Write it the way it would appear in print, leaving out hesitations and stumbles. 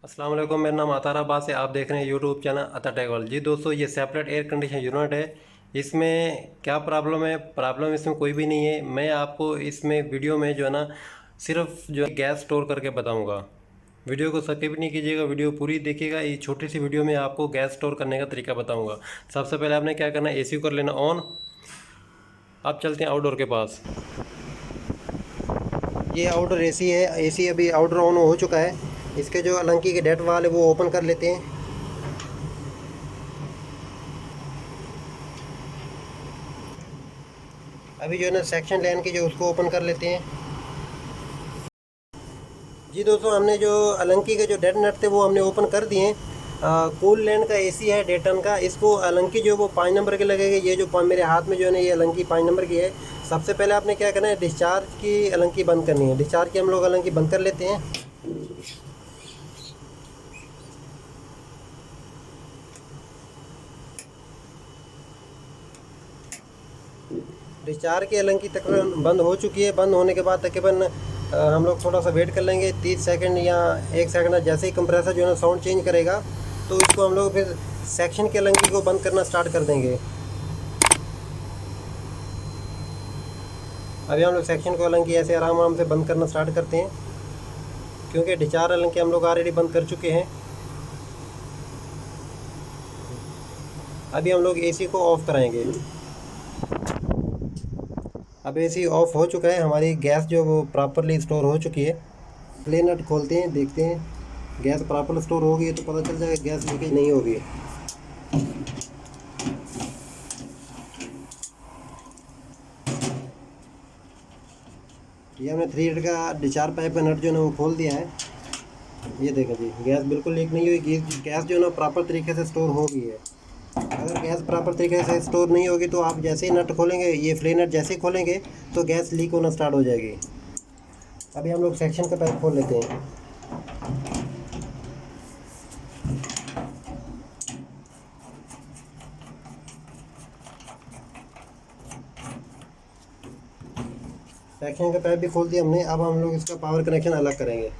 अस्सलाम वालेकुम, मेरा नाम अतार अब्बास है। आप देख रहे हैं यूट्यूब चैनल अता टेक वर्ल्ड। जी दोस्तों, ये सेपरेट एयर कंडीशन यूनिट है। इसमें क्या प्रॉब्लम है? प्रॉब्लम इसमें कोई भी नहीं है। मैं आपको इसमें वीडियो में जो है ना सिर्फ जो गैस स्टोर करके बताऊंगा। वीडियो को स्किप नहीं कीजिएगा, वीडियो पूरी देखिएगा। ये छोटी सी वीडियो में आपको गैस स्टोर करने का तरीका बताऊँगा। सबसे पहले आपने क्या करना है, AC को कर लेना ऑन। अब चलते हैं आउटडोर के पास। ये आउटडोर AC है। AC अभी आउटडोर ऑन हो चुका है। इसके जो अलंकी के डेट वाल है वो ओपन कर लेते हैं। अभी जो है ना सेक्शन लाइन की जो उसको ओपन कर लेते हैं। जी दोस्तों, हमने जो अलंकी के जो डेड नट थे वो हमने ओपन कर दिए हैं। कूल लैंड का AC है डेटन का। इसको अलंकी जो वो 5 नंबर के लगेगा। ये जो मेरे हाथ में जो है ना ये अलंकी 5 नंबर की है। सबसे पहले आपने क्या करना है, डिस्चार्ज की अलंकी बंद करनी है। डिस्चार्ज की हम लोग अलंकी बंद कर लेते हैं। डिस्चार्ज की अलंकी तकरीबन बंद हो चुकी है। बंद होने के बाद तकरीबन हम लोग थोड़ा सा वेट कर लेंगे 30 सेकंड या 1 सेकंड। जैसे ही कंप्रेसर जो है ना साउंड चेंज करेगा तो इसको हम लोग फिर सेक्शन की अलंकी को बंद करना स्टार्ट कर देंगे। अभी हम लोग सेक्शन को अलंकी ऐसे आराम आराम से बंद करना स्टार्ट करते हैं, क्योंकि डिस्चार्ज अलंकी हम लोग ऑलरेडी बंद कर चुके हैं। अभी हम लोग AC को ऑफ़ कराएंगे। अब AC ऑफ हो चुका है। हमारी गैस जो वो प्रॉपरली स्टोर हो चुकी है। प्ले नट खोलते हैं, देखते हैं गैस प्रॉपर स्टोर हो गई है तो पता चल जाएगा गैस लीकेज नहीं होगी। ये हमने 3 लीटर का डिस्चार्ज पाइप का नट जो है ना वो खोल दिया है। ये देखो जी, गैस बिल्कुल लीक नहीं हुई। गैस जो है ना प्रॉपर तरीके से स्टोर हो गई है। अगर गैस प्रॉपर तरीके से स्टोर नहीं होगी तो आप जैसे ही नट खोलेंगे, ये फ्ले नट जैसे ही खोलेंगे तो गैस लीक होना स्टार्ट हो जाएगी। अभी हम लोग सेक्शन का पाइप खोल लेते हैं। सेक्शन का पाइप भी खोल दिया हमने। अब हम लोग इसका पावर कनेक्शन अलग करेंगे।